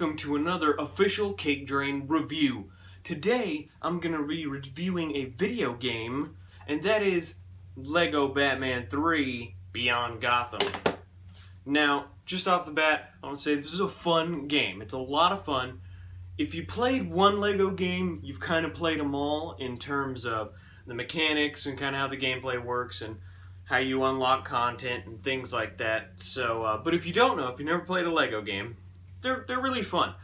welcome to another official CakeDrain review. Today, I'm going to be reviewing a video game, and that is Lego Batman 3 Beyond Gotham. Now, just off the bat, I want to say this is a fun game. It's a lot of fun. If you played one Lego game, you've kind of played them all in terms of the mechanics and kind of how the gameplay works and how you unlock content and things like that. So, but if you don't know, if you never played a Lego game, they're really fun.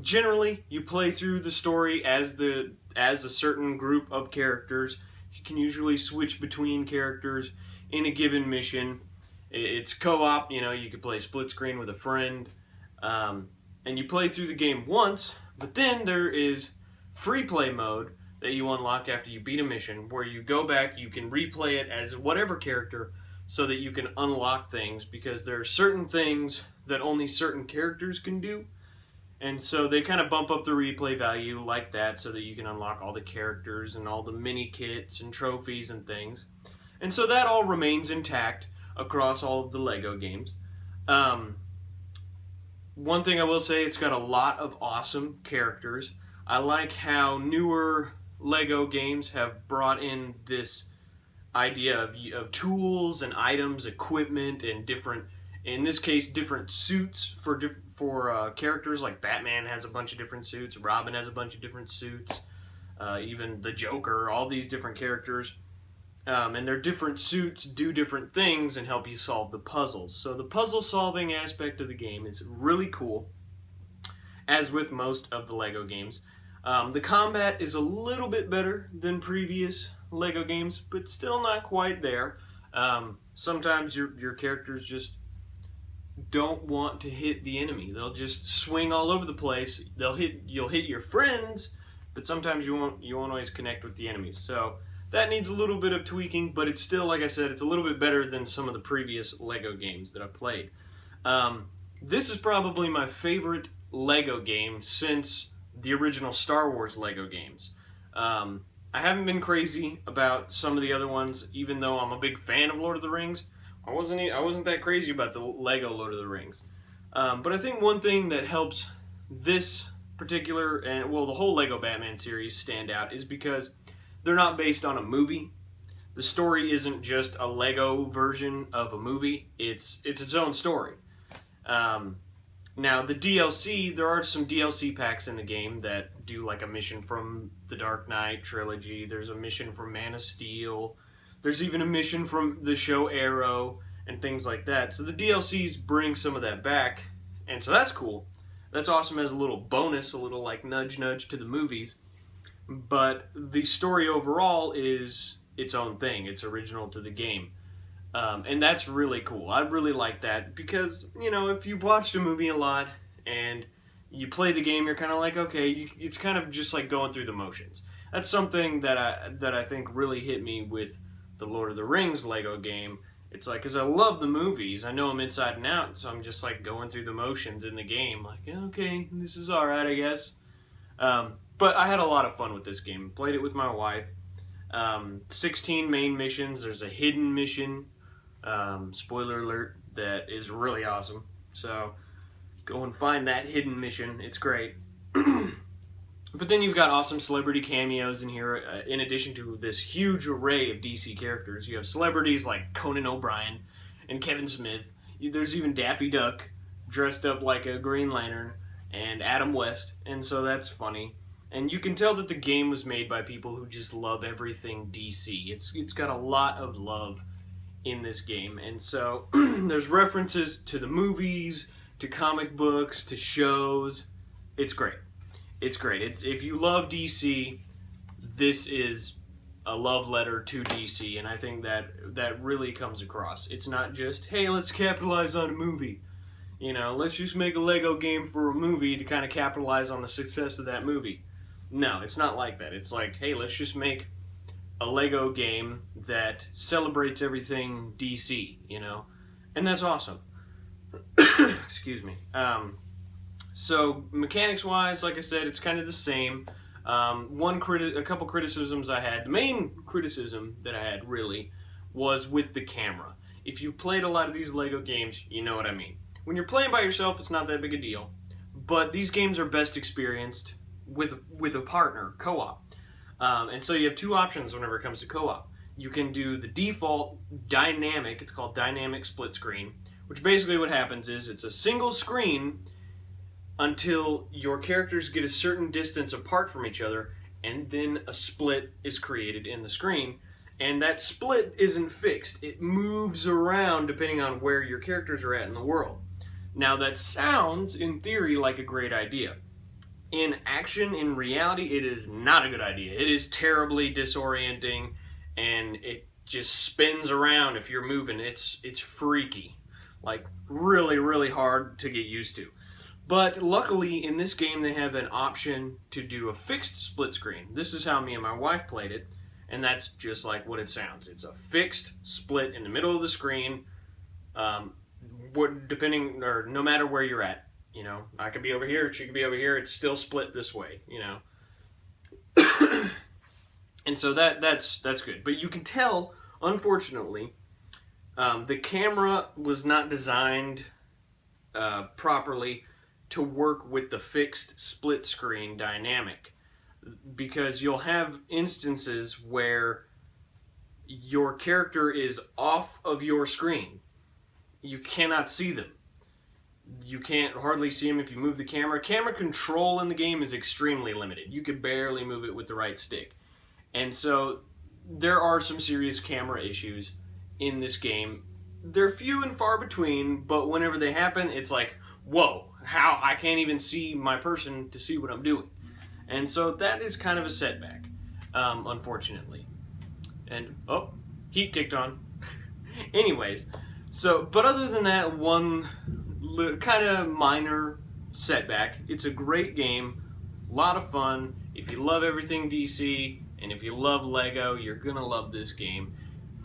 Generally, you play through the story as a certain group of characters. You can usually switch between characters in a given mission. It's co-op, you know, you can play split screen with a friend. And you play through the game once, but then there is free play mode that you unlock after you beat a mission, where you go back, you can replay it as whatever character so that you can unlock things, because there are certain things that only certain characters can do, and so they kind of bump up the replay value like that so that you can unlock all the characters and all the mini kits and trophies and things. And so that all remains intact across all of the Lego games. One thing I will say, it's got a lot of awesome characters. I like how newer Lego games have brought in this idea of tools and items, equipment, and different, in this case, different suits for characters. Like Batman has a bunch of different suits, Robin has a bunch of different suits, even the Joker, all these different characters. And their different suits do different things and help you solve the puzzles. So the puzzle solving aspect of the game is really cool, as with most of the Lego games. The combat is a little bit better than previous Lego games, but still not quite there. Sometimes your characters just don't want to hit the enemy. They'll just swing all over the place. You'll hit your friends, but sometimes you won't always connect with the enemies. So that needs a little bit of tweaking, but it's still, like I said, it's a little bit better than some of the previous Lego games that I've played. This is probably my favorite Lego game since the original Star Wars Lego games. I haven't been crazy about some of the other ones, even though I'm a big fan of Lord of the Rings. I wasn't that crazy about the Lego Lord of the Rings. But I think one thing that helps this particular, and well, the whole Lego Batman series stand out is because they're not based on a movie. The story isn't just a Lego version of a movie. It's its own story. Now, the DLC, there are some DLC packs in the game that do like a mission from the Dark Knight trilogy. There's a mission from Man of Steel. There's even a mission from the show Arrow and things like that. So the DLCs bring some of that back, and so that's cool. That's awesome as a little bonus, a little like nudge to the movies. But the story overall is its own thing. It's original to the game. And that's really cool. I really like that because, you know, if you've watched a movie a lot and you play the game, you're kind of like, okay, it's kind of just like going through the motions. That's something that I think really hit me with the Lord of the Rings Lego game. It's like, because I love the movies, I know them inside and out, so I'm just like going through the motions in the game, like, okay, this is alright, I guess. But I had a lot of fun with this game. Played it with my wife. 16 main missions. There's a hidden mission. Spoiler alert, that is really awesome. So go and find that hidden mission. It's great. But then you've got awesome celebrity cameos in here. In addition to this huge array of DC characters, you have celebrities like Conan O'Brien and Kevin Smith. There's even Daffy Duck dressed up like a Green Lantern, and Adam West, and so that's funny. And you can tell that the game was made by people who just love everything DC. It's got a lot of love in this game, and so there's references to the movies, to comic books, to shows. It's great. It's great. If you love DC, this is a love letter to DC, and I think that really comes across. It's not just, hey, let's capitalize on a movie. You know, let's just make a Lego game for a movie to kind of capitalize on the success of that movie. No, it's not like that. It's like, hey, let's just make a Lego game that celebrates everything DC, you know? And that's awesome. Excuse me. So, mechanics-wise, like I said, it's kind of the same. A couple criticisms I had. The main criticism that I had, really, was with the camera. If you played a lot of these Lego games, you know what I mean. When you're playing by yourself, it's not that big a deal. But these games are best experienced with a partner, co-op. And so you have two options whenever it comes to co-op. You can do the default dynamic, it's called dynamic split screen, which basically what happens is it's a single screen until your characters get a certain distance apart from each other, and then a split is created in the screen. And that split isn't fixed. It moves around depending on where your characters are at in the world. Now that sounds, in theory, like a great idea. In action, in reality, it is not a good idea. It is terribly disorienting, and it just spins around if you're moving. It's freaky. Like, really, really hard to get used to. But luckily, in this game, they have an option to do a fixed split screen. This is how me and my wife played it, and that's just like what it sounds. It's a fixed split in the middle of the screen, depending, or no matter where you're at. You know, I could be over here, she could be over here, it's still split this way, you know. And so that's good. But you can tell, unfortunately, the camera was not designed properly to work with the fixed split screen dynamic, because you'll have instances where your character is off of your screen. You cannot see them. You can't hardly see them if you move the camera. Camera control in the game is extremely limited. You could barely move it with the right stick. And so there are some serious camera issues in this game. They're few and far between, but whenever they happen, it's like, whoa, how I can't even see my person to see what I'm doing. And so that is kind of a setback, unfortunately. And, oh, heat kicked on. Anyways, so, but other than that one kind of minor setback, it's a great game, a lot of fun. If you love everything DC, and if you love Lego, you're gonna love this game.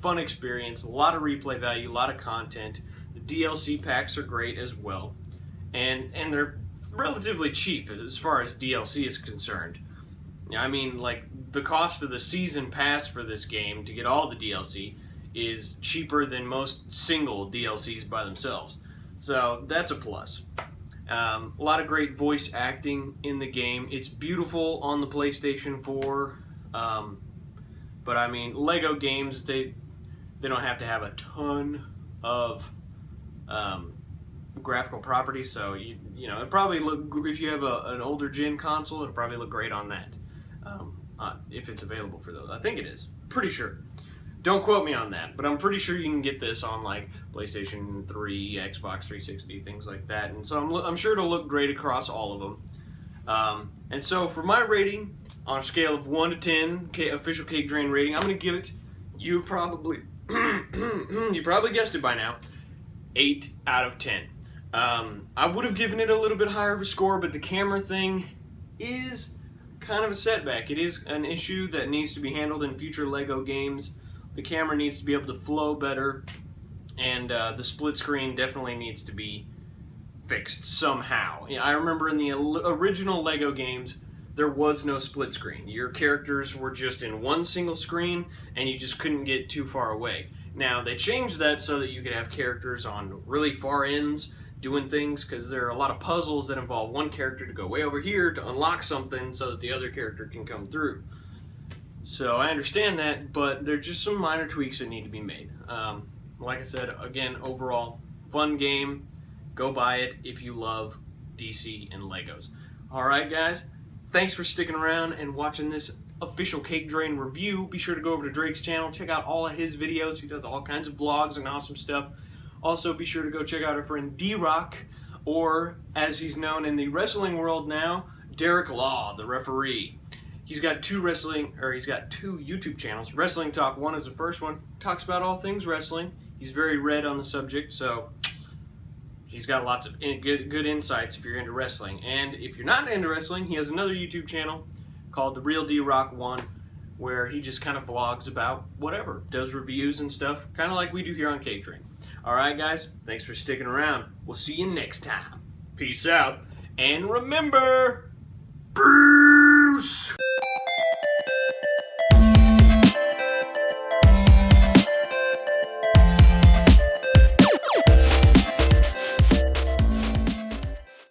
Fun experience, a lot of replay value, a lot of content. The DLC packs are great as well, and they're relatively cheap as far as DLC is concerned. I mean, like, the cost of the season pass for this game to get all the DLC is cheaper than most single DLCs by themselves. So that's a plus. A lot of great voice acting in the game. It's beautiful on the PlayStation 4. But I mean, Lego games, they don't have to have a ton of graphical properties. So you know, it probably look, if you have an older gen console, it'll probably look great on that. If it's available for those, I think it is. Pretty sure. Don't quote me on that, but I'm pretty sure you can get this on like PlayStation 3, Xbox 360, things like that. And so I'm sure it'll look great across all of them. And so for my rating, on a scale of 1 to 10, official CakeDrain rating, I'm going to give it, you probably guessed it by now, 8 out of 10. I would have given it a little bit higher of a score, but the camera thing is kind of a setback. It is an issue that needs to be handled in future Lego games. The camera needs to be able to flow better, and the split screen definitely needs to be fixed somehow. I remember in the original Lego games, there was no split screen. Your characters were just in one single screen, and you just couldn't get too far away. Now, they changed that so that you could have characters on really far ends doing things, because there are a lot of puzzles that involve one character to go way over here to unlock something so that the other character can come through. So I understand that, but there are just some minor tweaks that need to be made. Like I said, again, overall, fun game. Go buy it if you love DC and Legos. Alright guys, thanks for sticking around and watching this official CakeDrain review. Be sure to go over to Drake's channel, check out all of his videos. He does all kinds of vlogs and awesome stuff. Also, be sure to go check out our friend D-Rock, or as he's known in the wrestling world now, Derek Law, the referee. He's got two YouTube channels. Wrestling Talk 1 is the first one. Talks about all things wrestling. He's very read on the subject, so he's got lots of good insights if you're into wrestling. And if you're not into wrestling, he has another YouTube channel called The Real D-Rock 1, where he just kind of vlogs about whatever, does reviews and stuff, kind of like we do here on CakeDrain. Alright guys, thanks for sticking around. We'll see you next time. Peace out, and remember, Bruce!